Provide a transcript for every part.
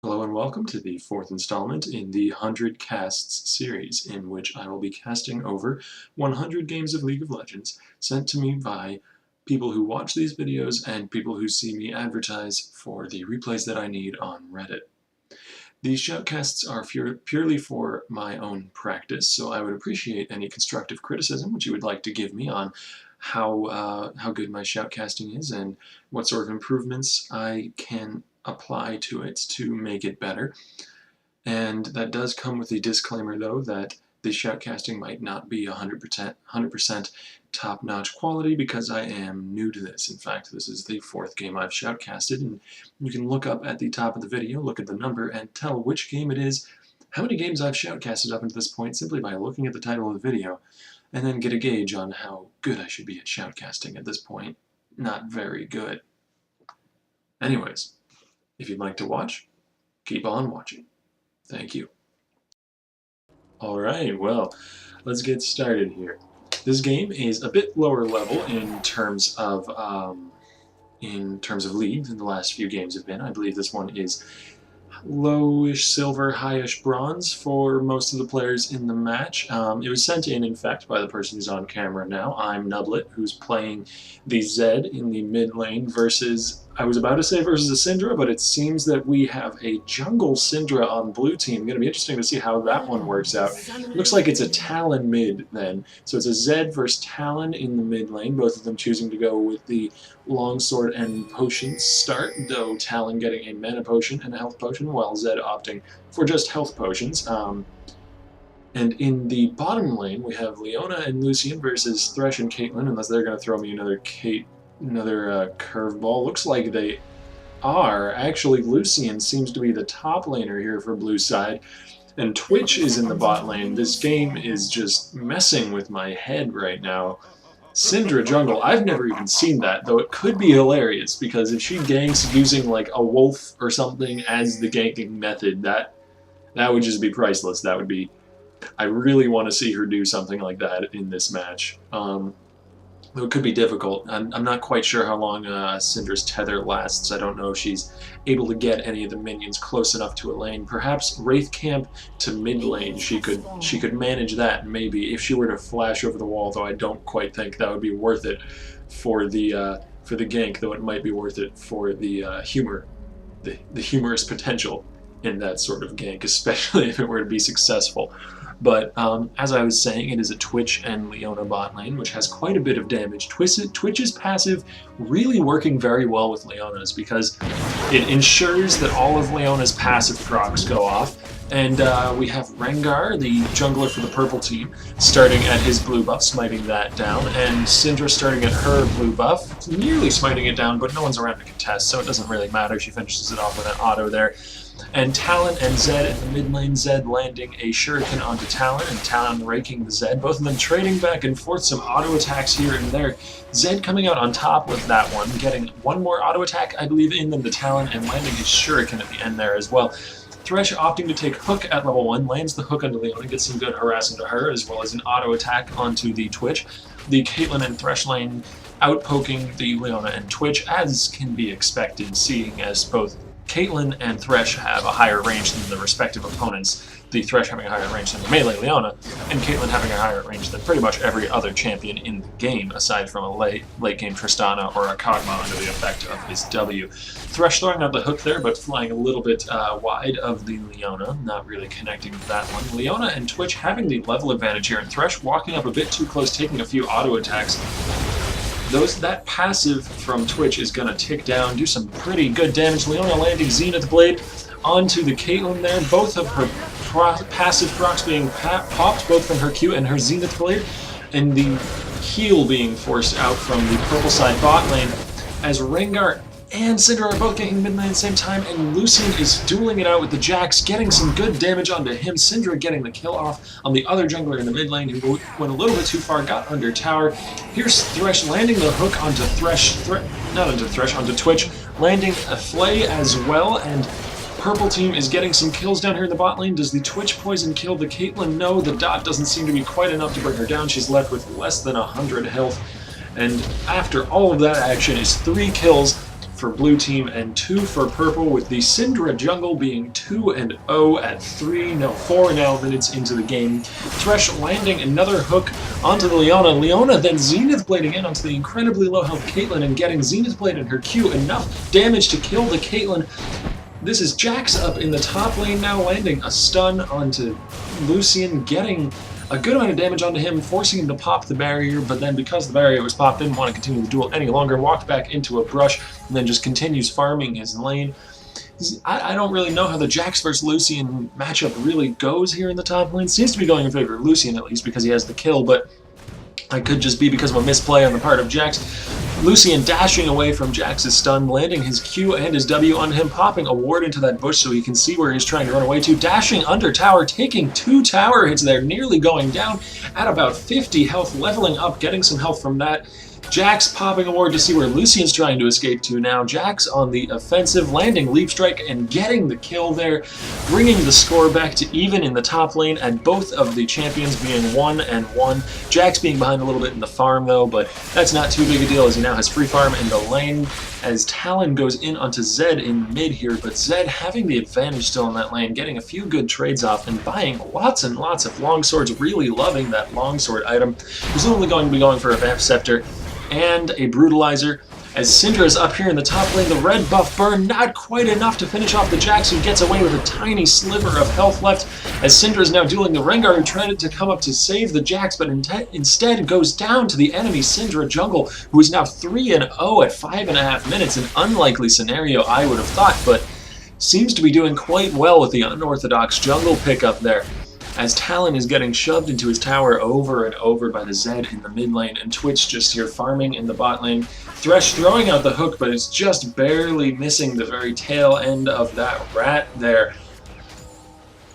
Hello and welcome to the fourth installment in the 100 Casts series, in which I will be casting over 100 games of League of Legends sent to me by people who watch these videos and people who see me advertise for the replays that I need on Reddit. These shoutcasts are purely for my own practice, so I would appreciate any constructive criticism which you would like to give me on how good my shoutcasting is and what sort of improvements I can apply to it to make it better. And that does come with the disclaimer, though, that the shoutcasting might not be 100% top-notch quality because I am new to this. In fact, this is the fourth game I've shoutcasted, and you can look up at the top of the video, look at the number, and tell which game it is, how many games I've shoutcasted up until this point simply by looking at the title of the video, and then get a gauge on how good I should be at shoutcasting at this point. Not very good. Anyways, if you'd like to watch, keep on watching. Thank you. Alright, well, let's get started here. This game is a bit lower level in terms of league than the last few games have been. I believe this one is lowish silver, highish bronze for most of the players in the match. It was sent in fact, by the person who's on camera now. I'm Nublet, who's playing the Zed in the mid lane versus, I was about to say versus a Syndra, but it seems that we have a jungle Syndra on blue team. Going to be interesting to see how that one works out. Looks like it's a Talon mid then. So it's a Zed versus Talon in the mid lane, both of them choosing to go with the longsword and potions start, though Talon getting a mana potion and a health potion, while Zed opting for just health potions. And in the bottom lane, we have Leona and Lucian versus Thresh and Caitlyn, unless they're going to throw me another curveball. Looks like they are. Actually, Lucian seems to be the top laner here for blue side, and Twitch is in the bot lane. This game is just messing with my head right now. Syndra jungle, I've never even seen that, though it could be hilarious, because if she ganks using like a wolf or something as the ganking method, that would just be priceless. That would be... I really want to see her do something like that in this match. Though it could be difficult. I'm not quite sure how long Syndra's tether lasts. I don't know if she's able to get any of the minions close enough to a lane. Perhaps Wraith Camp to mid lane, she could manage that maybe if she were to flash over the wall, though I don't quite think that would be worth it for the gank, though it might be worth it for the humorous potential in that sort of gank, especially if it were to be successful. But as I was saying, it is a Twitch and Leona bot lane, which has quite a bit of damage. Twitch's passive really working very well with Leona's, because it ensures that all of Leona's passive procs go off. And we have Rengar, the jungler for the purple team, starting at his blue buff, smiting that down, and Syndra starting at her blue buff, nearly smiting it down, but no one's around to contest, so it doesn't really matter. She finishes it off with an auto there. And Talon and Zed in the mid lane, Zed landing a shuriken onto Talon, and Talon raking the Zed, both of them trading back and forth, some auto attacks here and there. Zed coming out on top with that one, getting one more auto attack, I believe, in them to Talon, and landing his shuriken at the end there as well. Thresh opting to take Hook at level 1, lands the Hook onto Leona, gets some good harassing to her, as well as an auto attack onto the Twitch. The Caitlyn and Thresh lane outpoking the Leona and Twitch, as can be expected, seeing as both Caitlyn and Thresh have a higher range than the respective opponents, the Thresh having a higher range than the melee Leona, and Caitlyn having a higher range than pretty much every other champion in the game, aside from a late game Tristana or a Kog'Maw under the effect of his W. Thresh throwing out the Hook there, but flying a little bit wide of the Leona, not really connecting with that one. Leona and Twitch having the level advantage here, and Thresh walking up a bit too close, taking a few auto attacks. That passive from Twitch is going to tick down, do some pretty good damage. Leona landing Zenith Blade onto the Caitlyn there. Both of her passive procs being popped, both from her Q and her Zenith Blade, and the heal being forced out from the purple side bot lane as Rengar and Syndra are both getting mid lane at the same time, and Lucian is dueling it out with the Jax, getting some good damage onto him. Syndra getting the kill off on the other jungler in the mid lane, who went a little bit too far, got under tower. Here's Thresh landing the Hook onto onto Twitch, landing a Flay as well, and purple team is getting some kills down here in the bot lane. Does the Twitch poison kill the Caitlyn? No, the dot doesn't seem to be quite enough to bring her down. She's left with less than 100 health, and after all of that action is 3 kills, for blue team and 2 for purple, with the Syndra jungle being 2-0 at 4 now minutes into the game. Thresh landing another hook onto the Leona. Leona then Zenith blading in onto the incredibly low health Caitlyn and getting Zenith Blade in her Q, enough damage to kill the Caitlyn. This is Jax up in the top lane now, landing a stun onto Lucian, getting a good amount of damage onto him, forcing him to pop the barrier, but then because the barrier was popped, didn't want to continue the duel any longer, walked back into a brush, and then just continues farming his lane. I don't really know how the Jax versus Lucian matchup really goes here in the top lane. Seems to be going in favor of Lucian, at least, because he has the kill, but it could just be because of a misplay on the part of Jax. Lucian dashing away from Jax's stun, landing his Q and his W on him, popping a ward into that bush so he can see where he's trying to run away to, dashing under tower, taking 2 tower hits there, nearly going down at about 50 health, leveling up, getting some health from that. Jax popping a ward to see where Lucian's trying to escape to now. Jax on the offensive, landing Leap Strike and getting the kill there, bringing the score back to even in the top lane, and both of the champions being 1-1. Jax being behind a little bit in the farm though, but that's not too big a deal as he now has free farm in the lane as Talon goes in onto Zed in mid here, but Zed having the advantage still in that lane, getting a few good trades off and buying lots and lots of longswords, really loving that longsword item. Presumably going to be going for a Vamp Scepter and a Brutalizer. As Syndra is up here in the top lane, the red buff burn not quite enough to finish off the Jax, who gets away with a tiny sliver of health left, as Syndra is now dueling the Rengar, who tried to come up to save the Jax, but instead goes down to the enemy Syndra jungle, who is now 3-0 at 5.5 minutes, an unlikely scenario I would have thought, but seems to be doing quite well with the unorthodox jungle pickup there, as Talon is getting shoved into his tower over and over by the Zed in the mid lane, and Twitch just here farming in the bot lane. Thresh throwing out the hook, but it's just barely missing the very tail end of that rat there,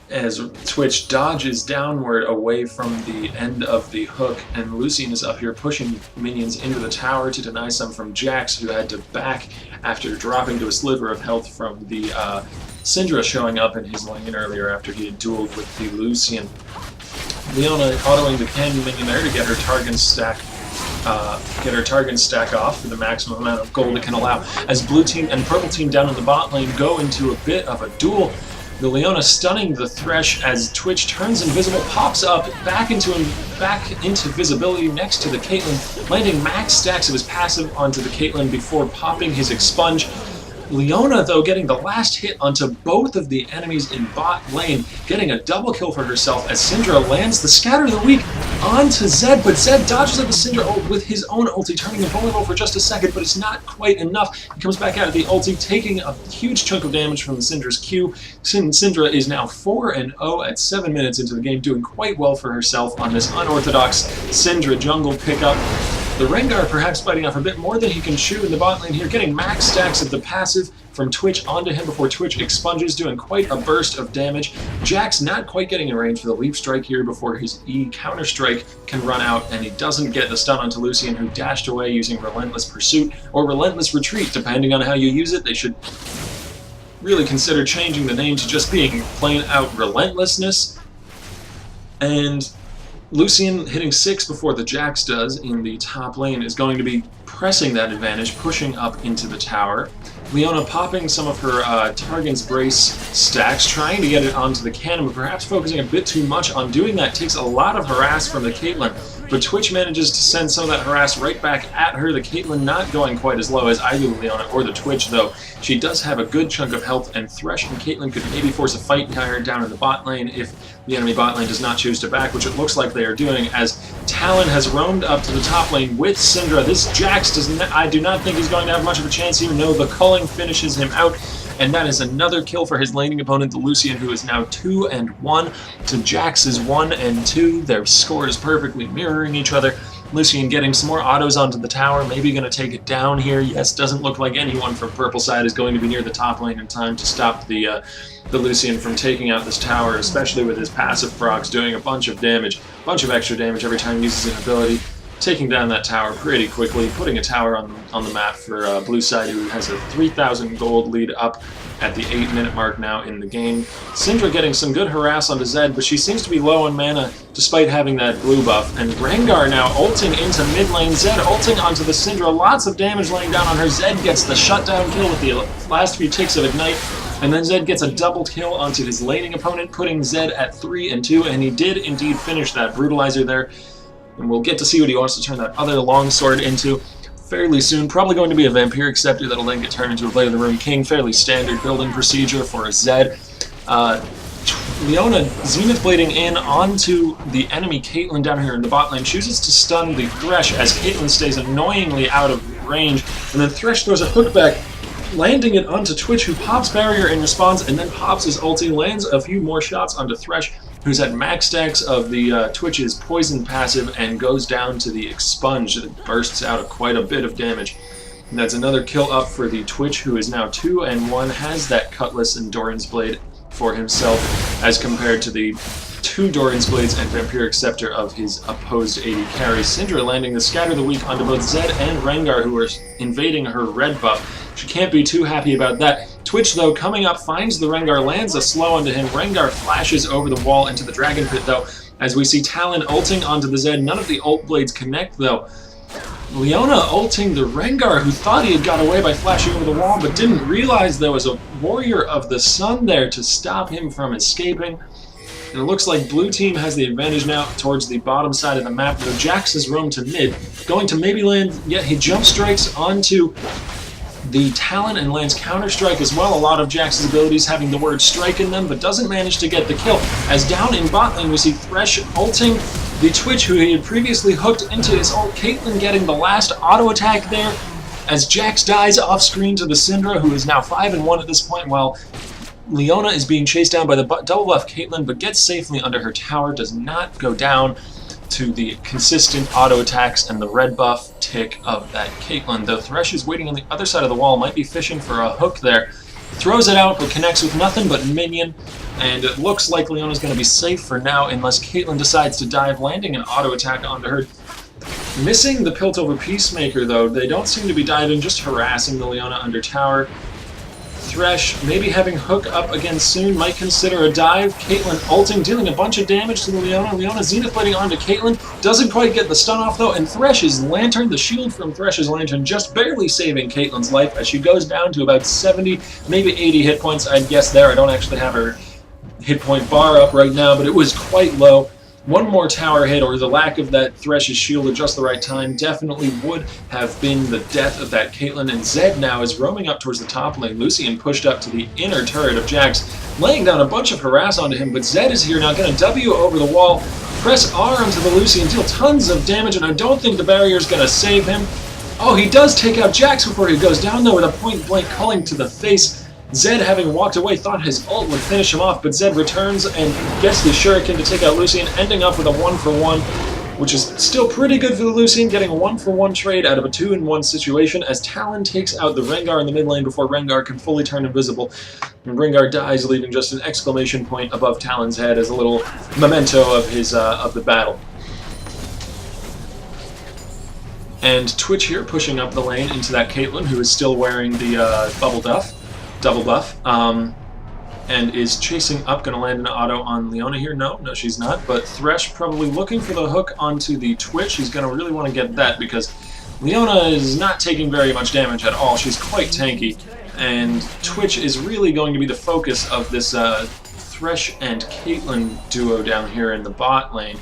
as Twitch dodges downward away from the end of the hook, and Lucian is up here pushing minions into the tower to deny some from Jax, who had to back after dropping to a sliver of health from the Syndra showing up in his lane earlier after he had dueled with the Lucian. Leona autoing the Canyon minion there to get her Targon stack off for the maximum amount of gold it can allow, as blue team and purple team down in the bot lane go into a bit of a duel. The Leona stunning the Thresh as Twitch turns invisible, pops up back into visibility next to the Caitlyn, landing max stacks of his passive onto the Caitlyn before popping his expunge. Leona, though, getting the last hit onto both of the enemies in bot lane, getting a double kill for herself as Syndra lands the Scatter of the Weak onto Zed, but Zed dodges at the Syndra with his own ulti, turning him vulnerable for just a second, but it's not quite enough. He comes back out of the ulti, taking a huge chunk of damage from the Syndra's Q. Syndra is now 4-0 at 7 minutes into the game, doing quite well for herself on this unorthodox Syndra jungle pickup. The Rengar perhaps biting off a bit more than he can chew in the bot lane here, getting max stacks of the passive from Twitch onto him before Twitch expunges, doing quite a burst of damage. Jax not quite getting in range for the Leap Strike here before his E counter strike can run out, and he doesn't get the stun onto Lucian, who dashed away using Relentless Pursuit or Relentless Retreat, depending on how you use it. They should really consider changing the name to just being plain out Relentlessness. And Lucian hitting 6 before the Jax does in the top lane is going to be pressing that advantage, pushing up into the tower. Leona popping some of her Targon's Brace stacks, trying to get it onto the cannon, but perhaps focusing a bit too much on doing that. Takes a lot of harass from the Caitlyn, but Twitch manages to send some of that harass right back at her. The Caitlyn not going quite as low as either the Leona or the Twitch, though. She does have a good chunk of health, and Thresh and Caitlyn could maybe force a fight down in the bot lane if the enemy bot lane does not choose to back, which it looks like they are doing, as Talon has roamed up to the top lane with Syndra. This Jax I do not think he's going to have much of a chance, even though the culling finishes him out, and that is another kill for his laning opponent, the Lucian, who is now 2-1 to Jax's 1-2. Their scores perfectly mirroring each other. Lucian getting some more autos onto the tower, maybe going to take it down here. Yes, doesn't look like anyone from purple side is going to be near the top lane in time to stop the Lucian from taking out this tower, especially with his passive procs doing a bunch of damage, a bunch of extra damage every time he uses an ability. taking down that tower pretty quickly, putting a tower on the map for blue side, who has a 3,000 gold lead up at the 8-minute mark now in the game. Syndra getting some good harass onto Zed, but she seems to be low on mana despite having that blue buff. And Rengar now ulting into mid lane. Zed ulting onto the Syndra. Lots of damage laying down on her. Zed gets the shutdown kill with the last few ticks of Ignite. And then Zed gets a double kill onto his laning opponent, putting Zed at 3-2. And he did indeed finish that brutalizer there. And we'll get to see what he wants to turn that other longsword into fairly soon. Probably going to be a Vampiric Scepter that'll then get turned into a Blade of the Ruined King. Fairly standard building procedure for a Zed. Leona Zenith Blading in onto the enemy Caitlyn down here in the bot lane. Chooses to stun the Thresh as Caitlyn stays annoyingly out of range. And then Thresh throws a hook back, landing it onto Twitch, who pops barrier in response and then pops his ulti, lands a few more shots onto Thresh, who's at max stacks of the Twitch's poison passive and goes down to the expunge that bursts out quite a bit of damage. And that's another kill up for the Twitch, who is now 2-1, has that Cutlass and Doran's Blade for himself, as compared to the 2 Doran's Blades and Vampiric Scepter of his opposed AD carry. Syndra landing the Scatter the Weak onto both Zed and Rengar, who are invading her red buff. She can't be too happy about that. Twitch, though, coming up, finds the Rengar, lands a slow onto him. Rengar flashes over the wall into the Dragon Pit, though, as we see Talon ulting onto the Zed. None of the ult blades connect, though. Leona ulting the Rengar, who thought he had got away by flashing over the wall, but didn't realize there was a Warrior of the Sun there to stop him from escaping. And it looks like blue team has the advantage now towards the bottom side of the map, though Jax has roamed to mid, going to maybe land, yet he jump strikes onto the Talon and lands Counter-Strike as well. A lot of Jax's abilities having the word strike in them, but doesn't manage to get the kill. As down in bot lane we see Thresh ulting the Twitch, who he had previously hooked into his ult. Caitlyn getting the last auto attack there, as Jax dies off screen to the Syndra, who is now 5-1 at this point, while Leona is being chased down by the double buff Caitlyn, but gets safely under her tower, does not go down to the consistent auto attacks and the red buff tick of that Caitlyn. Though Thresh is waiting on the other side of the wall, might be fishing for a hook there. Throws it out, but connects with nothing but minion, and it looks like Leona's going to be safe for now, unless Caitlyn decides to dive, landing an auto attack onto her. Missing the Piltover Peacemaker, though. They don't seem to be diving, just harassing the Leona under tower. Thresh, maybe having hook up again soon, might consider a dive. Caitlyn ulting, dealing a bunch of damage to the Leona. Leona Zenith Blading onto Caitlyn, doesn't quite get the stun off though, and Thresh's Lantern, the shield from Thresh's Lantern, just barely saving Caitlyn's life as she goes down to about 70, maybe 80 hit points, I'd guess there. I don't actually have her hit point bar up right now, but it was quite low. One more tower hit, or the lack of that Thresh's shield at just the right time, definitely would have been the death of that Caitlyn. And Zed now is roaming up towards the top lane. Lucian pushed up to the inner turret of Jax, laying down a bunch of harass onto him, but Zed is here now, going to W over the wall, press R onto the Lucian, deal tons of damage, and I don't think the barrier is going to save him. Oh, he does take out Jax before he goes down, though, with a point-blank culling to the face. Zed, having walked away, thought his ult would finish him off, but Zed returns and gets the Shuriken to take out Lucian, ending up with a 1-for-1, which is still pretty good for the Lucian, getting a 1-for-1 trade out of a 2-in-1 situation, as Talon takes out the Rengar in the mid lane before Rengar can fully turn invisible. And Rengar dies, leaving just an exclamation point above Talon's head as a little memento of his of the battle. And Twitch here pushing up the lane into that Caitlyn, who is still wearing the double buff, and is chasing up, going to land an auto on Leona here. No, she's not, but Thresh probably looking for the hook onto the Twitch. He's going to really want to get that, because Leona is not taking very much damage at all. She's quite tanky, and Twitch is really going to be the focus of this Thresh and Caitlyn duo down here in the bot lane.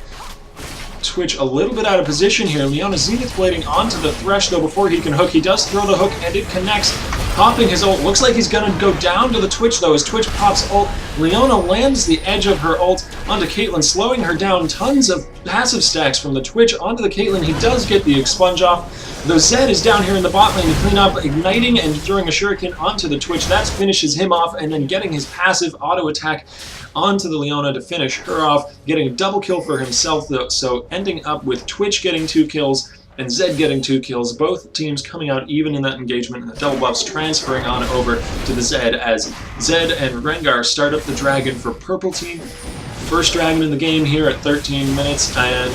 Twitch a little bit out of position here. Leona Zenith Blading onto the Thresh, though, before he can hook. He does throw the hook, and it connects, popping his ult. Looks like he's going to go down to the Twitch, though, as Twitch pops ult. Leona lands the edge of her ult onto Caitlyn, slowing her down. Tons of passive stacks from the Twitch onto the Caitlyn. He does get the expunge off, though Zed is down here in the bot lane to clean up, igniting and throwing a shuriken onto the Twitch. That finishes him off, and then getting his passive auto attack onto the Leona to finish her off, getting a double kill for himself, though, so ending up with Twitch getting 2 kills and Zed getting 2 kills, both teams coming out even in that engagement, and the double buffs transferring on over to the Zed as Zed and Rengar start up the dragon for purple team. First dragon in the game here at 13 minutes, and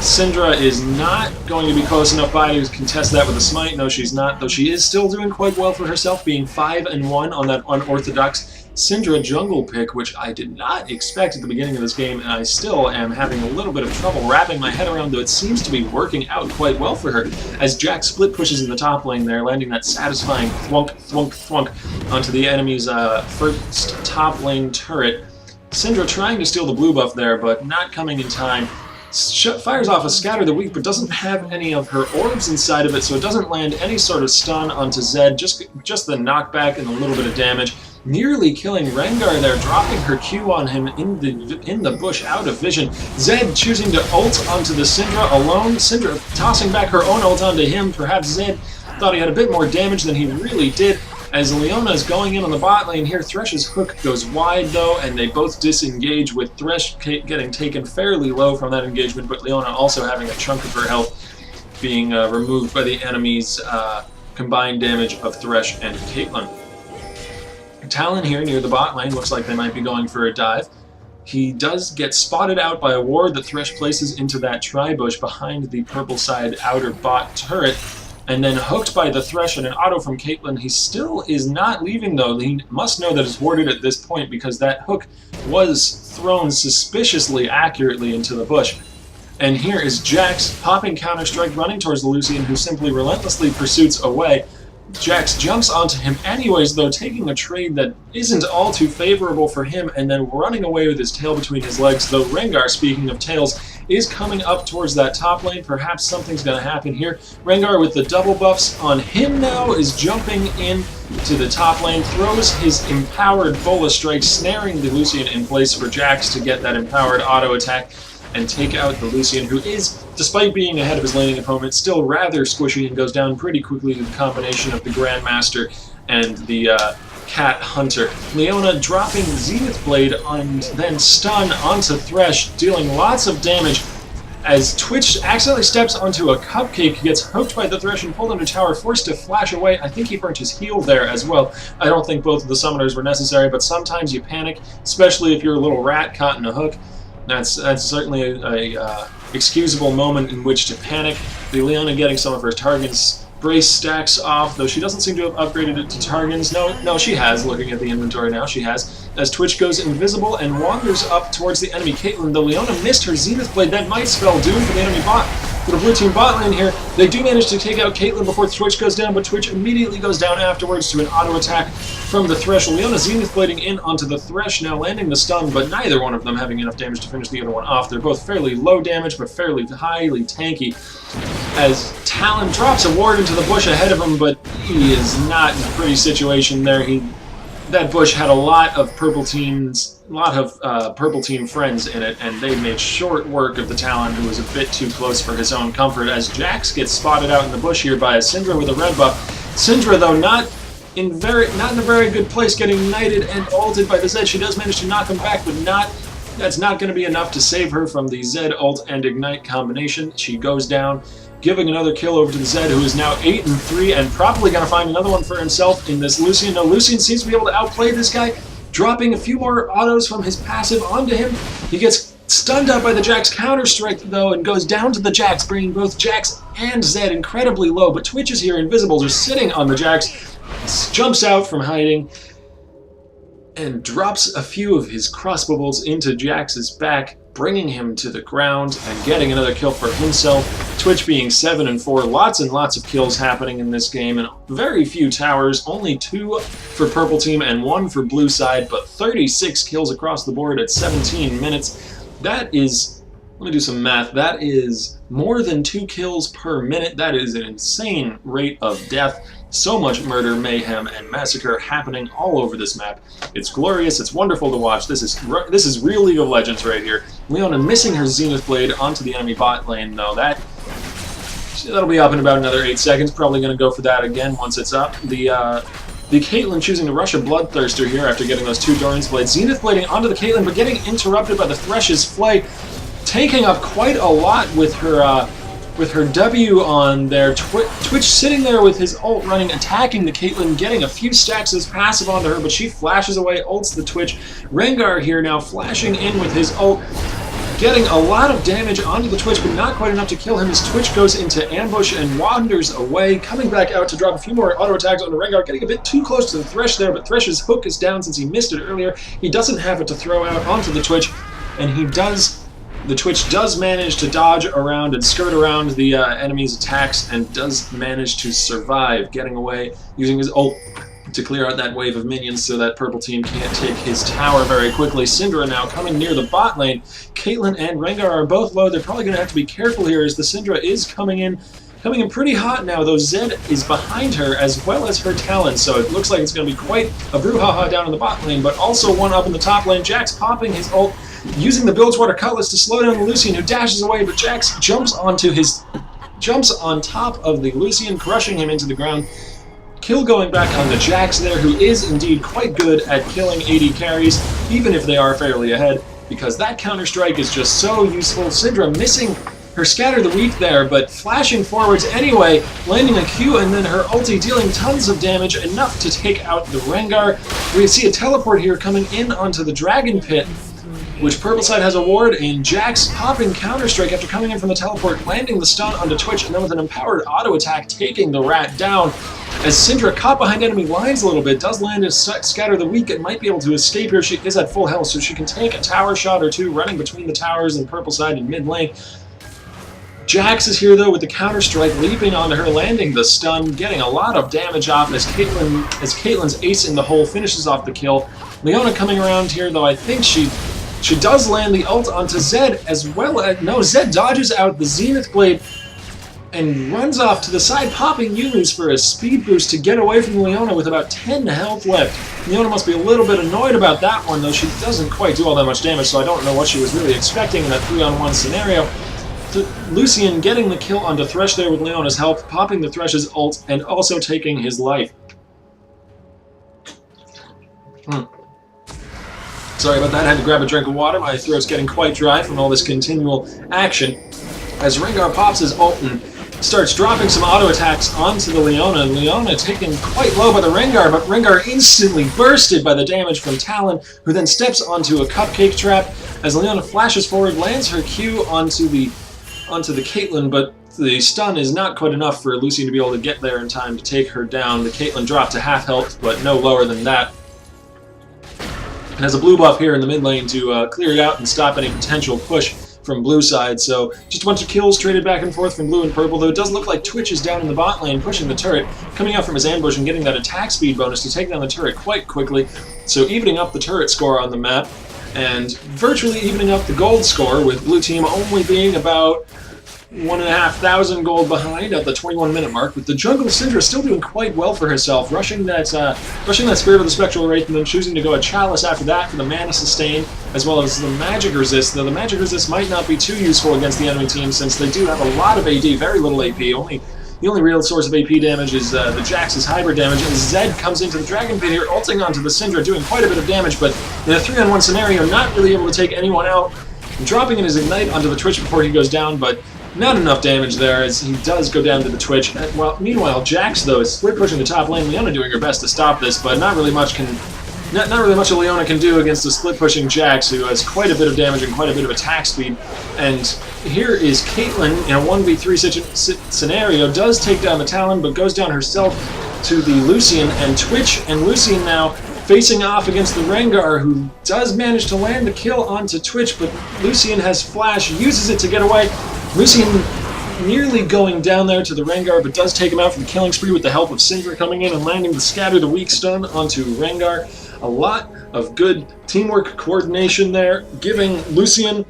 Syndra is not going to be close enough by to contest that with a smite. No, she's not, though she is still doing quite well for herself, being 5-1 on that unorthodox Syndra jungle pick, which I did not expect at the beginning of this game, and I still am having a little bit of trouble wrapping my head around, though it seems to be working out quite well for her, as Jax split pushes in the top lane there, landing that satisfying thwunk, thwunk, thwunk onto the enemy's first top lane turret. Syndra trying to steal the blue buff there, but not coming in time. Fires off a Scatter the Weak, but doesn't have any of her orbs inside of it, so it doesn't land any sort of stun onto Zed, just the knockback and a little bit of damage. Nearly killing Rengar there, dropping her Q on him in the bush, out of vision. Zed choosing to ult onto the Syndra alone. Syndra tossing back her own ult onto him. Perhaps Zed thought he had a bit more damage than he really did. As Leona is going in on the bot lane here, Thresh's hook goes wide though, and they both disengage, with Thresh getting taken fairly low from that engagement, but Leona also having a chunk of her health being removed by the enemy's combined damage of Thresh and Caitlyn. Talon here near the bot lane, looks like they might be going for a dive. He does get spotted out by a ward that Thresh places into that tri-bush behind the purple side outer bot turret, and then hooked by the Thresh and an auto from Caitlyn. He still is not leaving though. He must know that it's warded at this point, because that hook was thrown suspiciously accurately into the bush. And here is Jax popping Counter-Strike, running towards the Lucian, who simply relentlessly pursues away. Jax jumps onto him anyways, though, taking a trade that isn't all too favorable for him, and then running away with his tail between his legs, though Rengar, speaking of tails, is coming up towards that top lane. Perhaps something's going to happen here. Rengar, with the double buffs on him now, is jumping in to the top lane, throws his empowered Bola Strike, snaring the Lucian in place for Jax to get that empowered auto attack and take out the Lucian, who is, despite being ahead of his laning opponent, still rather squishy and goes down pretty quickly to the combination of the Grandmaster and the Cat Hunter. Leona dropping Zenith Blade and then stun onto Thresh, dealing lots of damage as Twitch accidentally steps onto a cupcake, gets hooked by the Thresh and pulled into tower, forced to flash away. I think he burnt his heal there as well. I don't think both of the summoners were necessary, but sometimes you panic, especially if you're a little rat caught in a hook. That's certainly a excusable moment in which to panic. The Leona getting some of her Targon's brace stacks off, though she doesn't seem to have upgraded it to Targon's. No, she has, looking at the inventory now, she has. As Twitch goes invisible and wanders up towards the enemy Caitlyn, the Leona missed her Zenith Blade. That might spell doom for the enemy bot. For the blue team bot lane here, they do manage to take out Caitlyn before Twitch goes down, but Twitch immediately goes down afterwards to an auto attack from the Thresh. Leona Zenith Blading in onto the Thresh, now landing the stun, but neither one of them having enough damage to finish the other one off. They're both fairly low damage, but fairly highly tanky. As Talon drops a ward into the bush ahead of him, but he is not in a pretty situation there. That bush had a lot of purple team friends in it, and they made short work of the Talon, who was a bit too close for his own comfort, as Jax gets spotted out in the bush here by a Syndra with a red buff. Syndra, though, not in a very good place, getting knighted and ulted by the Zed. She does manage to knock him back, but that's not going to be enough to save her from the Zed ult and ignite combination. She goes down, giving another kill over to the Zed, who is now 8-3 and probably going to find another one for himself in this Lucian. No, Lucian seems to be able to outplay this guy, dropping a few more autos from his passive onto him. He gets stunned up by the Jax Counter-Strike, though, and goes down to the Jax, bringing both Jax and Zed incredibly low. But Twitch is here, invisible, just sitting on the Jax, jumps out from hiding, and drops a few of his crossbow into Jax's back, bringing him to the ground and getting another kill for himself. Twitch being 7-4, lots and lots of kills happening in this game, and very few towers, only 2 for purple team and 1 for blue side, but 36 kills across the board at 17 minutes. That is, let me do some math, that is more than 2 kills per minute. That is an insane rate of death. So much murder, mayhem, and massacre happening all over this map. It's glorious, it's wonderful to watch. This is real League of Legends right here. Leona missing her Zenith Blade onto the enemy bot lane, though. That'll be up in about another 8 seconds. Probably going to go for that again once it's up. The Caitlyn choosing to rush a Bloodthirster here after getting those 2 Doran's Blades. Zenith Blading onto the Caitlyn, but getting interrupted by the Thresh's Flay, taking up quite a lot with her with her W on there. Twitch sitting there with his ult running, attacking the Caitlyn, getting a few stacks of his passive onto her, but she flashes away, ults the Twitch. Rengar here now flashing in with his ult, getting a lot of damage onto the Twitch, but not quite enough to kill him as Twitch goes into ambush and wanders away, coming back out to drop a few more auto attacks onto Rengar, getting a bit too close to the Thresh there, but Thresh's hook is down since he missed it earlier. He doesn't have it to throw out onto the Twitch, and the Twitch does manage to dodge around and skirt around the enemy's attacks and does manage to survive, getting away, using his ult to clear out that wave of minions so that purple team can't take his tower very quickly. Syndra now coming near the bot lane. Caitlyn and Rengar are both low. They're probably going to have to be careful here as the Syndra is coming in pretty hot now, though Zed is behind her as well as her Talon, so it looks like it's going to be quite a brouhaha down in the bot lane, but also one up in the top lane. Jax popping his ult, using the Bilgewater Cutlass to slow down the Lucian, who dashes away, but Jax jumps on top of the Lucian, crushing him into the ground. Kill going back on the Jax there, who is indeed quite good at killing AD carries, even if they are fairly ahead, because that counter-strike is just so useful. Syndra missing her Scatter the Weak there, but flashing forwards anyway, landing a Q, and then her ulti dealing tons of damage, enough to take out the Rengar. We see a teleport here coming in onto the Dragon Pit, which purple side has a ward, and Jax popping Counter-Strike after coming in from the teleport, landing the stun onto Twitch, and then with an empowered auto attack, taking the rat down. As Syndra, caught behind enemy lines a little bit, does land a Scatter the Weak and might be able to escape here. She is at full health, so she can take a tower shot or two, running between the towers and purple side in mid lane. Jax is here, though, with the Counter-Strike, leaping onto her, landing the stun, getting a lot of damage off as Caitlyn's ace in the hole finishes off the kill. Leona coming around here, though I think she does land the ult onto Zed as well as... No, Zed dodges out the Zenith Blade and runs off to the side, popping Yulu's for a speed boost to get away from Leona with about 10 health left. Leona must be a little bit annoyed about that one, though she doesn't quite do all that much damage, so I don't know what she was really expecting in that 3-on-1 scenario. Lucian getting the kill onto Thresh there with Leona's help, popping the Thresh's ult, and also taking his life. Sorry about that, I had to grab a drink of water. My throat's getting quite dry from all this continual action. As Rengar pops his ult and starts dropping some auto attacks onto the Leona, and Leona taken quite low by the Rengar, but Rengar instantly bursted by the damage from Talon, who then steps onto a cupcake trap as Leona flashes forward, lands her Q onto the Caitlyn, but the stun is not quite enough for Lucian to be able to get there in time to take her down. The Caitlyn dropped to half health, but no lower than that. And has a blue buff here in the mid lane to clear it out and stop any potential push from blue side, so just a bunch of kills traded back and forth from blue and purple, though it does look like Twitch is down in the bot lane pushing the turret, coming out from his ambush and getting that attack speed bonus to take down the turret quite quickly, so evening up the turret score on the map, and virtually evening up the gold score, with blue team only being about 1,500 gold behind at the 21-minute mark, with the jungle Syndra still doing quite well for herself, rushing that Spirit of the Spectral Wraith and then choosing to go a Chalice after that for the mana sustain, as well as the magic resist, though the magic resist might not be too useful against the enemy team since they do have a lot of AD, very little AP, the only real source of AP damage is the Jax's hybrid damage, and Zed comes into the Dragon Pit here, ulting onto the Syndra, doing quite a bit of damage, but in a 3-on-1 scenario, not really able to take anyone out, dropping in his Ignite onto the Twitch before he goes down, but not enough damage there as he does go down to the Twitch. Well, meanwhile, Jax, though, is split pushing the top lane. Leona doing her best to stop this, but not really much a Leona can do against a split pushing Jax, who has quite a bit of damage and quite a bit of attack speed. And here is Caitlyn in a 1v3 scenario, does take down the Talon, but goes down herself to the Lucian, and Twitch and Lucian now facing off against the Rengar, who does manage to land the kill onto Twitch, but Lucian has flash, uses it to get away. Lucian nearly going down there to the Rengar, but does take him out from the killing spree with the help of Syndra coming in and landing the Scatter the Weak stun onto Rengar. A lot of good teamwork coordination there, giving Lucian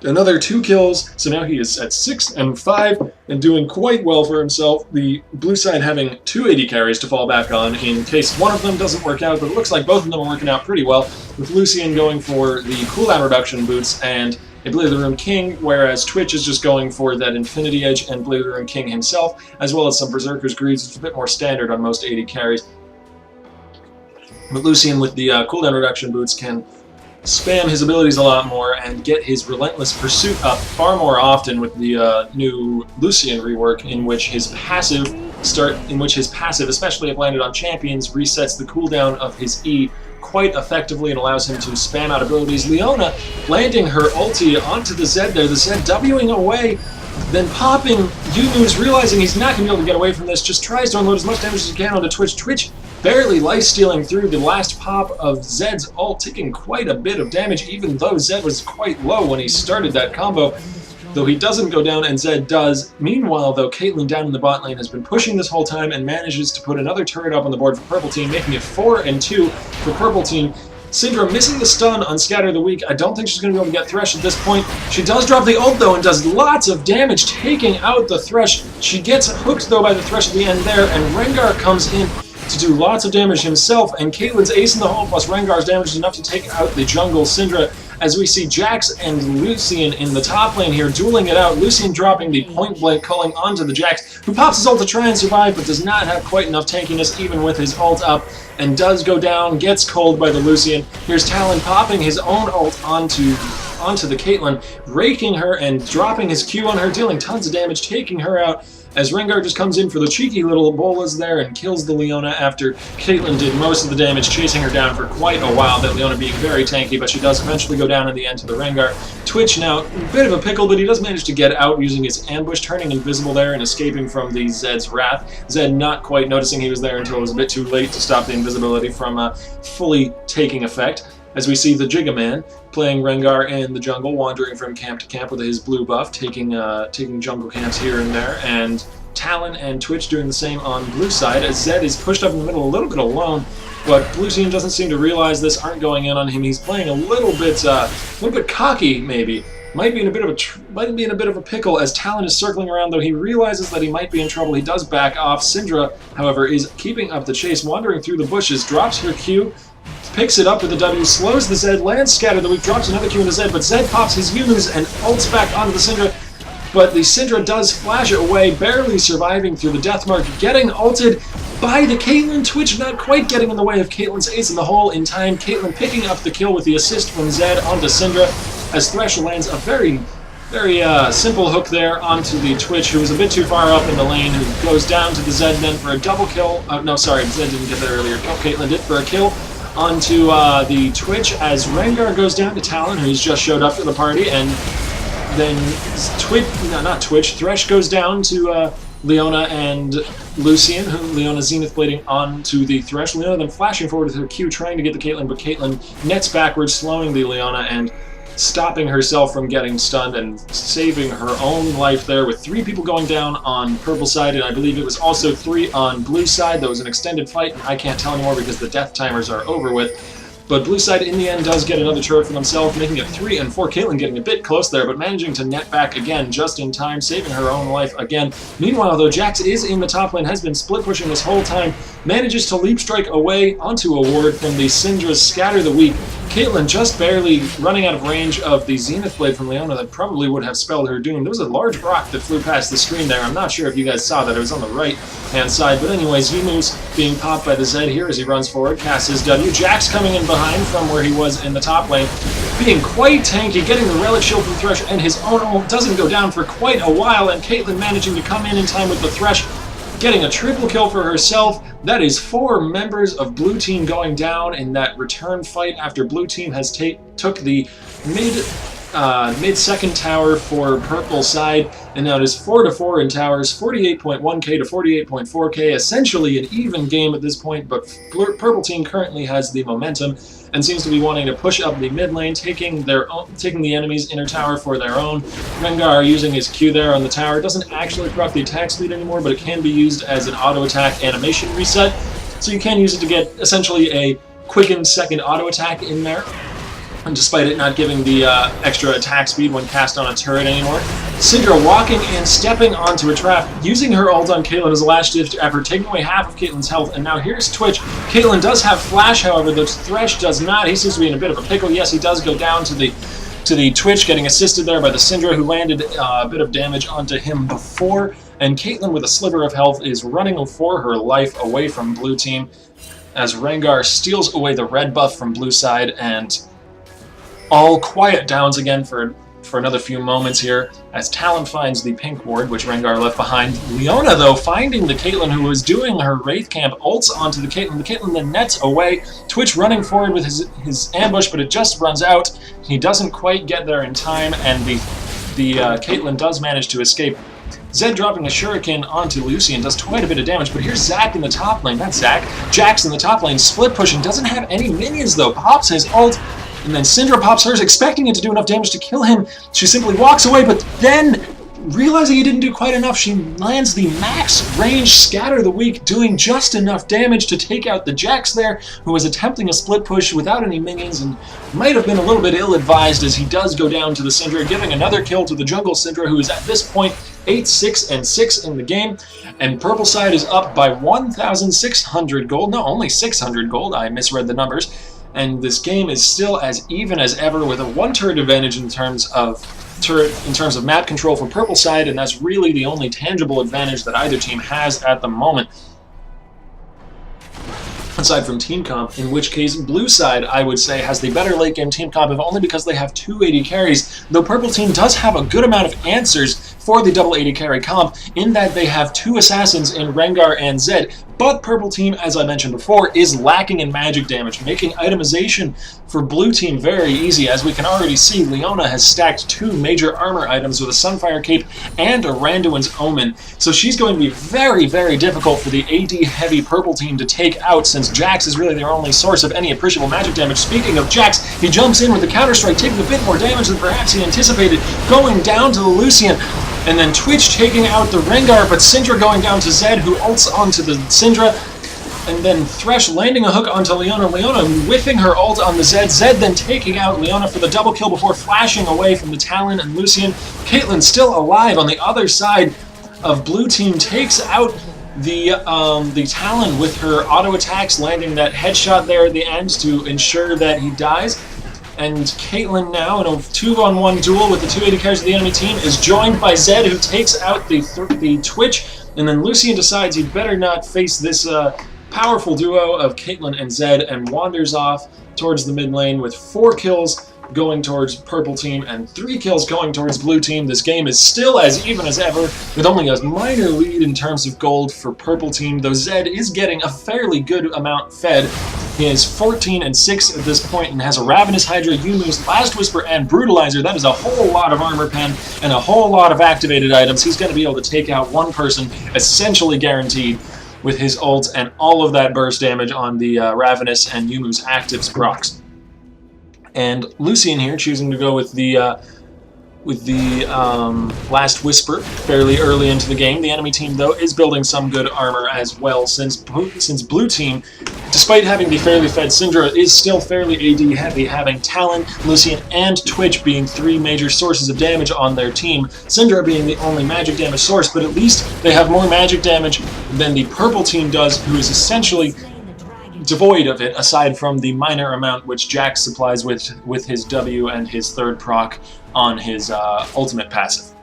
another 2 kills, so now he is at 6 and 5 and doing quite well for himself. The blue side having 2 AD carries to fall back on in case one of them doesn't work out, but it looks like both of them are working out pretty well, with Lucian going for the cooldown reduction boots and a Blade of the Rune King, whereas Twitch is just going for that Infinity Edge and Blade of the Rune King himself, as well as some Berserker's Greaves, which is a bit more standard on most AD carries. But Lucian with the cooldown reduction boots can spam his abilities a lot more and get his relentless pursuit up far more often with the new Lucian rework, in which his passive, especially if landed on champions, resets the cooldown of his E quite effectively and allows him to spam out abilities. Leona landing her ulti onto the Zed there, the Zed Wing away, then popping. Yunu's realizing he's not going to be able to get away from this, just tries to unload as much damage as he can onto Twitch. Twitch barely life-stealing through the last pop of Zed's ult, taking quite a bit of damage, even though Zed was quite low when he started that combo. Though he doesn't go down, and Zed does. Meanwhile, though, Caitlyn down in the bot lane has been pushing this whole time and manages to put another turret up on the board for Purple Team, making it 4-2 for Purple Team. Syndra missing the stun on Scatter of the Week. I don't think she's going to be able to get Thresh at this point. She does drop the ult, though, and does lots of damage, taking out the Thresh. She gets hooked, though, by the Thresh at the end there, and Rengar comes in to do lots of damage himself, and Caitlyn's ace in the hole plus Rengar's damage is enough to take out the jungle Syndra, as we see Jax and Lucian in the top lane here dueling it out. Lucian dropping the point-blank culling onto the Jax, who pops his ult to try and survive, but does not have quite enough tankiness even with his ult up, and does go down, gets cold by the Lucian. Here's Talon popping his own ult onto the Caitlyn, raking her and dropping his Q on her, dealing tons of damage, taking her out, as Rengar just comes in for the cheeky little bolas there and kills the Leona after Caitlyn did most of the damage, chasing her down for quite a while, that Leona being very tanky, but she does eventually go down in the end to the Rengar. Twitch now, a bit of a pickle, but he does manage to get out using his ambush, turning invisible there and escaping from the Zed's wrath. Zed not quite noticing he was there until it was a bit too late to stop the invisibility from fully taking effect. As we see the Gigaman playing Rengar in the jungle, wandering from camp to camp with his blue buff, taking jungle camps here and there, and Talon and Twitch doing the same on blue side, as Zed is pushed up in the middle a little bit alone, but blue team doesn't seem to realize this, aren't going in on him. He's playing a little bit cocky, maybe. Might be in a bit of a pickle as Talon is circling around, though he realizes that he might be in trouble. He does back off. Syndra, however, is keeping up the chase, wandering through the bushes, drops her Q, picks it up with the W, slows the Zed, lands Scatter the Weak, drops another Q in the Zed, but Zed pops his Yunu's and ults back onto the Syndra. But the Syndra does flash it away, barely surviving through the death mark, getting ulted by the Caitlyn. Twitch not quite getting in the way of Caitlyn's ace in the hole in time. Caitlyn picking up the kill with the assist from Zed onto Syndra, as Thresh lands a very simple hook there onto the Twitch, who was a bit too far up in the lane, who goes down to the Zed then for a double kill. No, sorry, Zed didn't get there earlier. Caitlyn did for a kill onto the Twitch, as Rengar goes down to Talon, who's just showed up to the party, and then Thresh goes down to Leona and Lucian, who Leona Zenith blading onto the Thresh. Leona then flashing forward with her Q, trying to get the Caitlyn, but Caitlyn nets backwards, slowing the Leona and stopping herself from getting stunned and saving her own life there, with 3 people going down on purple side, and I believe it was also 3 on blue side. That was an extended fight, and I can't tell anymore because the death timers are over with. But blue side in the end does get another turret for themselves, making it 3 and 4. Caitlyn getting a bit close there, but managing to net back again just in time, saving her own life again. Meanwhile, though, Jax is in the top lane, has been split pushing this whole time, manages to leap strike away onto a ward from the Syndra's Scatter the Weak. Caitlyn just barely running out of range of the Zenith Blade from Leona that probably would have spelled her doom. There was a large rock that flew past the screen there. I'm not sure if you guys saw that. It was on the right-hand side. But anyways, Yunu's being popped by the Zed here as he runs forward, casts his W. Jax coming in behind from where he was in the top lane, being quite tanky, getting the Relic Shield from Thresh, and his own ult doesn't go down for quite a while, and Caitlyn managing to come in time with the Thresh, getting a triple kill for herself. That is 4 members of blue team going down in that return fight after blue team has took the mid-second tower for purple side, and now it is 4-4 in towers, 48.1k to 48.4k, essentially an even game at this point, but purple team currently has the momentum and seems to be wanting to push up the mid lane, taking the enemy's inner tower for their own. Rengar using his Q there on the tower. Doesn't actually proc the attack speed anymore, but it can be used as an auto attack animation reset, so you can use it to get essentially a quickened second auto attack in there, and despite it not giving the extra attack speed when cast on a turret anymore. Syndra walking in, stepping onto a trap, using her ult on Caitlyn as a last-ditch effort, taking away half of Caitlyn's health, and now here's Twitch. Caitlyn does have flash, however, the Thresh does not. He seems to be in a bit of a pickle. Yes, he does go down to the Twitch, getting assisted there by the Syndra, who landed a bit of damage onto him before, and Caitlyn, with a sliver of health, is running for her life away from blue team, as Rengar steals away the red buff from blue side, and All quiet downs again for another few moments here as Talon finds the pink ward, which Rengar left behind. Leona, though, finding the Caitlyn who was doing her Wraith Camp, ults onto the Caitlyn. The Caitlyn then nets away. Twitch running forward with his ambush, but it just runs out. He doesn't quite get there in time, and the Caitlyn does manage to escape. Zed dropping a shuriken onto Lucian does quite a bit of damage, but here's Zac in the top lane. Not Zac. Jax in the top lane, split pushing. Doesn't have any minions, though. Pops his ult. And then Syndra pops hers, expecting it to do enough damage to kill him. She simply walks away, but then, realizing he didn't do quite enough, she lands the max range Scatter the Weak, doing just enough damage to take out the Jax there, who was attempting a split push without any minions, and might have been a little bit ill-advised as he does go down to the Syndra, giving another kill to the jungle Syndra, who is at this point 8-6-6 in the game. And purple side is up by 1,600 gold. No, only 600 gold. I misread the numbers. And this game is still as even as ever, with a one-turret advantage in terms of map control for purple side, and that's really the only tangible advantage that either team has at the moment. Aside from team comp, in which case blue side, I would say, has the better late game team comp, if only because they have 2 AD carries, though purple team does have a good amount of answers for the double AD carry comp, in that they have 2 assassins in Rengar and Zed. But purple team, as I mentioned before, is lacking in magic damage, making itemization for blue team very easy. As we can already see, Leona has stacked 2 major armor items with a Sunfire Cape and a Randuin's Omen. So she's going to be very, very difficult for the AD-heavy purple team to take out, since Jax is really their only source of any appreciable magic damage. Speaking of Jax, he jumps in with the Counter-Strike, taking a bit more damage than perhaps he anticipated, going down to the Lucian. And then Twitch taking out the Rengar, but Syndra going down to Zed, who ults onto the Syndra. And then Thresh landing a hook onto Leona. Leona whiffing her ult on the Zed. Zed then taking out Leona for the double kill before flashing away from the Talon and Lucian. Caitlyn still alive on the other side of blue team, takes out the Talon with her auto attacks, landing that headshot there at the end to ensure that he dies. And Caitlyn now, in a 2-on-1 duel with the 2 AD carries of the enemy team, is joined by Zed, who takes out the Twitch. And then Lucian decides he'd better not face this powerful duo of Caitlyn and Zed, and wanders off towards the mid lane with 4 kills going towards purple team and 3 kills going towards blue team. This game is still as even as ever, with only a minor lead in terms of gold for purple team, though Zed is getting a fairly good amount fed. He is 14-6 at this point and has a Ravenous Hydra, Yumu's Last Whisper, and Brutalizer. That is a whole lot of armor pen and a whole lot of activated items. He's going to be able to take out one person, essentially guaranteed, with his ult and all of that burst damage on the Ravenous and Yumu's actives procs. And Lucian here choosing to go with the Last Whisper fairly early into the game. The enemy team, though, is building some good armor as well, since blue team, despite having the fairly fed Syndra, is still fairly AD heavy, having Talon, Lucian, and Twitch being 3 major sources of damage on their team. Syndra being the only magic damage source, but at least they have more magic damage than the purple team does, who is essentially devoid of it, aside from the minor amount which Jax supplies with his W and his 3rd proc on his ultimate passive.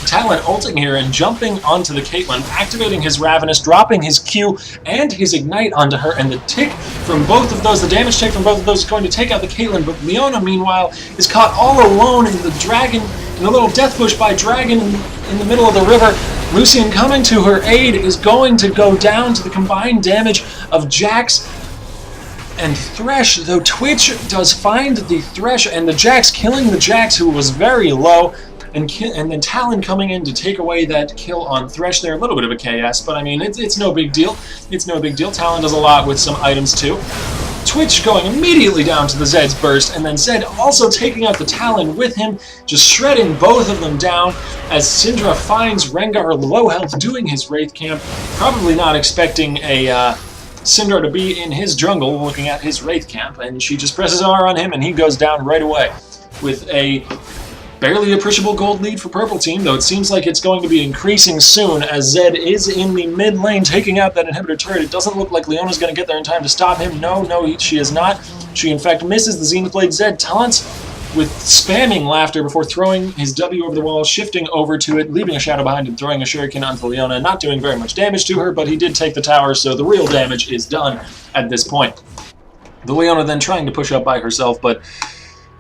Talon ulting here and jumping onto the Caitlyn, activating his Ravenous, dropping his Q and his Ignite onto her, and the tick from both of those, the damage tick from both of those is going to take out the Caitlyn, but Leona, meanwhile, is caught all alone in the dragon, in a little death push by Dragon in the middle of the river. Lucian, coming to her aid, is going to go down to the combined damage of Jax and Thresh, though Twitch does find the Thresh and the Jax, killing the Jax, who was very low, and then Talon coming in to take away that kill on Thresh there. A little bit of a KS, but I mean, it's no big deal. It's no big deal. Talon does a lot with some items too. Twitch going immediately down to the Zed's burst, and then Zed also taking out the Talon with him, just shredding both of them down as Syndra finds Rengar low health doing his Wraith Camp, probably not expecting a Syndra to be in his jungle looking at his Wraith Camp, and she just presses R on him and he goes down right away with a barely appreciable gold lead for purple team, though it seems like it's going to be increasing soon as Zed is in the mid lane taking out that inhibitor turret. It doesn't look like Leona's going to get there in time to stop him. No, she is not. She in fact misses the Zenith Blade. Zed taunts with spamming laughter before throwing his W over the wall, shifting over to it, leaving a shadow behind and throwing a shuriken onto Leona, not doing very much damage to her, but he did take the tower, so the real damage is done at this point. The Leona then trying to push up by herself, but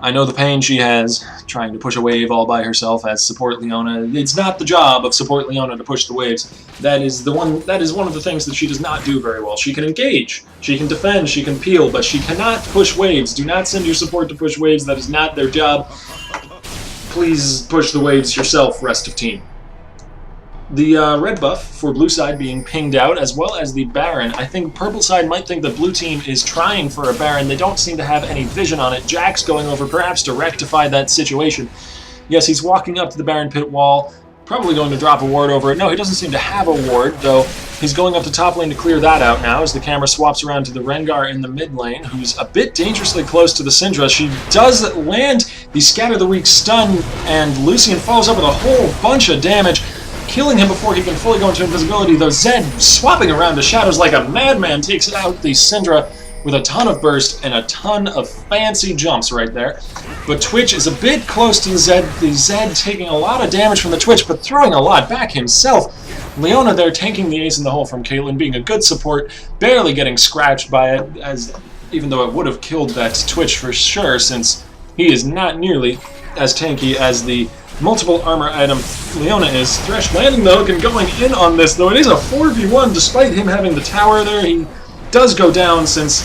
I know the pain she has trying to push a wave all by herself as support Leona. It's not the job of support Leona to push the waves. That is one of the things that she does not do very well. She can engage, she can defend, she can peel, but she cannot push waves. Do not send your support to push waves. That is not their job. Please push the waves yourself, rest of team. The red buff for blue side being pinged out, as well as the Baron. I think purple side might think the blue team is trying for a Baron. They don't seem to have any vision on it. Jack's going over perhaps to rectify that situation. Yes, he's walking up to the Baron pit wall, probably going to drop a ward over it. No, he doesn't seem to have a ward, though he's going up to top lane to clear that out now as the camera swaps around to the Rengar in the mid lane, who's a bit dangerously close to the Syndra. She does land the Scatter the Weak stun, and Lucian follows up with a whole bunch of damage, killing him before he can fully go into invisibility, though Zed, swapping around the shadows like a madman, takes out the Syndra with a ton of burst and a ton of fancy jumps right there. But Twitch is a bit close to the Zed taking a lot of damage from the Twitch, but throwing a lot back himself. Leona there tanking the ace in the hole from Caitlyn, being a good support, barely getting scratched by it, as even though it would have killed that Twitch for sure, since he is not nearly as tanky as the multiple armor item Leona is. Thresh landing the hook and going in on this, though it is a 4v1 despite him having the tower there. He does go down, since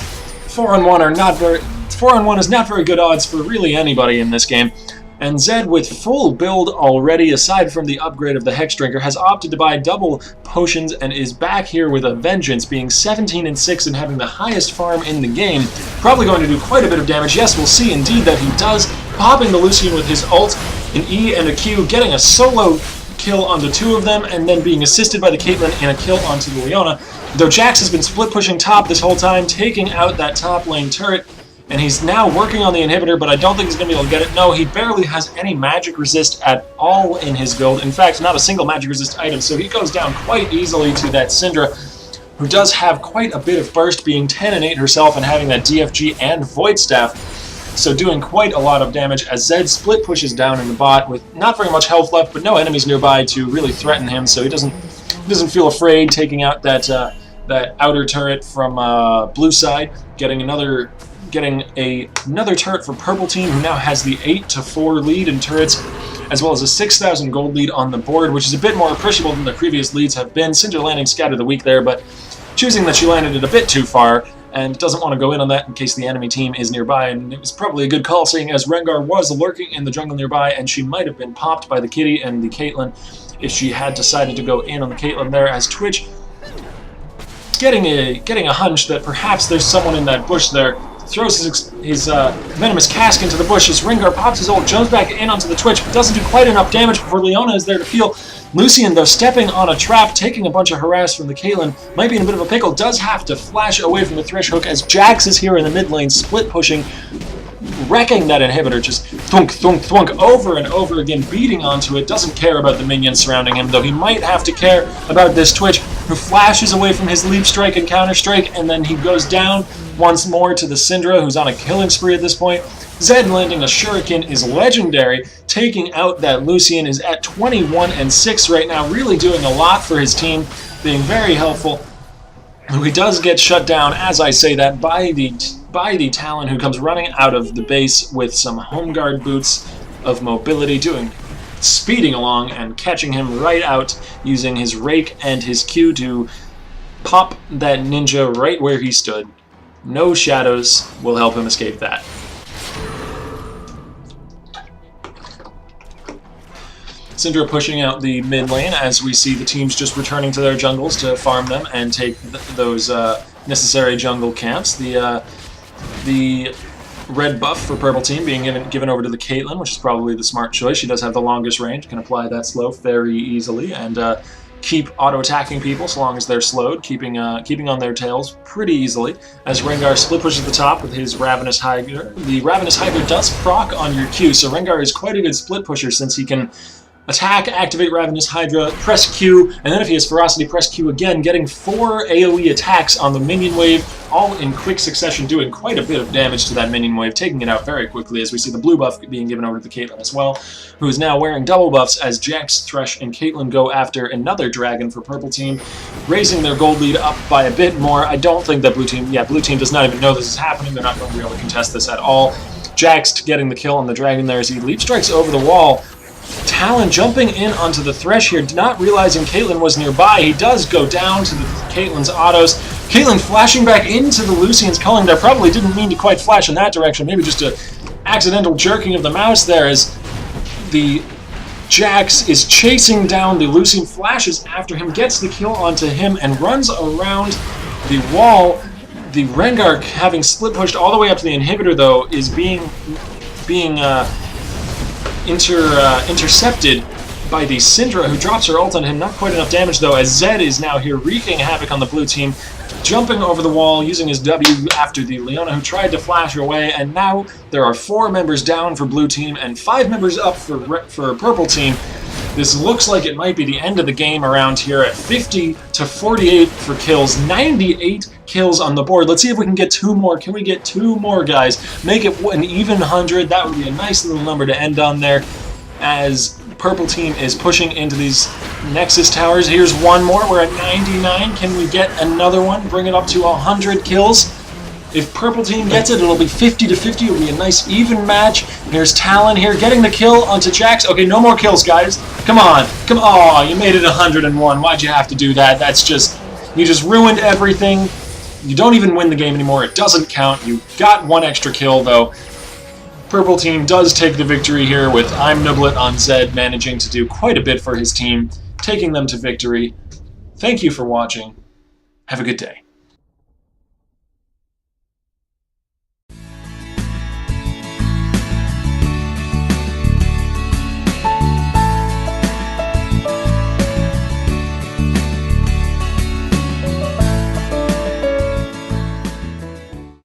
4-on-1 is not very good odds for really anybody in this game. And Zed, with full build already, aside from the upgrade of the Hex Drinker, has opted to buy double potions and is back here with a vengeance, being 17-6 and having the highest farm in the game. Probably going to do quite a bit of damage. Yes, we'll see indeed that he does, popping the Lucian with his ult, an E and a Q, getting a solo kill on the two of them, and then being assisted by the Caitlyn and a kill onto the Leona. Though Jax has been split pushing top this whole time, taking out that top lane turret, and he's now working on the inhibitor, but I don't think he's going to be able to get it. No, he barely has any magic resist at all in his build. In fact, not a single magic resist item, so he goes down quite easily to that Syndra, who does have quite a bit of burst, being 10 and 8 herself and having that DFG and Void Staff. So doing quite a lot of damage as Zed split pushes down in the bot with not very much health left, but no enemies nearby to really threaten him, so he doesn't feel afraid taking out that outer turret from blue side, getting another turret for purple team, who now has the 8-4 lead in turrets, as well as a 6,000 gold lead on the board, which is a bit more appreciable than the previous leads have been. Syndra landing Scatter the Weak there, but choosing that she landed it a bit too far, and doesn't want to go in on that in case the enemy team is nearby, and it was probably a good call, seeing as Rengar was lurking in the jungle nearby, and she might have been popped by the Kitty and the Caitlyn if she had decided to go in on the Caitlyn there, as Twitch getting a hunch that perhaps there's someone in that bush there, throws his venomous cask into the bush as Rengar pops his ult, jumps back in onto the Twitch, but doesn't do quite enough damage before Leona is there to peel. Lucian, though, stepping on a trap, taking a bunch of harass from the Caitlyn, might be in a bit of a pickle, does have to flash away from the Thresh hook as Jax is here in the mid lane, split pushing, wrecking that inhibitor, just thunk, thunk, thunk, over and over again, beating onto it, doesn't care about the minions surrounding him, though he might have to care about this Twitch, who flashes away from his leap strike and counter strike, and then he goes down once more to the Syndra, who's on a killing spree at this point. Zed landing a Shuriken is legendary, taking out that Lucian, is at 21-6 right now, really doing a lot for his team, being very helpful. He does get shut down, as I say that, by the Talon, who comes running out of the base with some home guard boots of mobility, speeding along and catching him right out, using his rake and his Q to pop that ninja right where he stood. No shadows will help him escape that. Syndra pushing out the mid lane as we see the teams just returning to their jungles to farm them and take those necessary jungle camps. The red buff for purple team being given over to the Caitlyn, which is probably the smart choice. She does have the longest range, can apply that slow very easily, and keep auto-attacking people so long as they're slowed, keeping on their tails pretty easily. As Rengar split pushes the top with his Ravenous Hydra. The Ravenous Hydra does proc on your Q, so Rengar is quite a good split pusher since he can Attack, activate Ravenous Hydra, press Q, and then if he has Ferocity, press Q again, getting 4 AoE attacks on the minion wave, all in quick succession, doing quite a bit of damage to that minion wave, taking it out very quickly as we see the blue buff being given over to Caitlyn as well, who is now wearing double buffs as Jax, Thresh, and Caitlyn go after another dragon for purple team, raising their gold lead up by a bit more. I don't think that blue team does not even know this is happening. They're not going to be able to contest this at all. Jax getting the kill on the dragon there as he leap strikes over the wall. Talon jumping in onto the Thresh here, not realizing Caitlyn was nearby. He does go down to Caitlyn's autos. Caitlyn flashing back into the Lucian's culling there. Probably didn't mean to quite flash in that direction. Maybe just a accidental jerking of the mouse there as the Jax is chasing down the Lucian, flashes after him, gets the kill onto him, and runs around the wall. The Rengar, having split pushed all the way up to the inhibitor, though, is being intercepted by the Syndra, who drops her ult on him. Not quite enough damage, though, as Zed is now here wreaking havoc on the blue team, jumping over the wall, using his W after the Leona, who tried to flash her away, and now there are 4 members down for blue team and 5 members up for purple team. This looks like it might be the end of the game around here at 50 to 48 for kills, 98 kills on the board. Let's see if we can get 2 more. Can we get 2 more, guys? Make it an even 100. That would be a nice little number to end on there as purple team is pushing into these Nexus towers. Here's one more. We're at 99. Can we get another one? Bring it up to 100 kills. If purple team gets it, it'll be 50 to 50. It'll be a nice even match. Here's Talon here getting the kill onto Jax. Okay, no more kills, guys. Come on. Come on. You made it 101. Why'd you have to do that? That's just... You just ruined everything. You don't even win the game anymore. It doesn't count. You got 1 extra kill, though. Purple team does take the victory here with I'm Niblet on Zed managing to do quite a bit for his team, taking them to victory. Thank you for watching. Have a good day.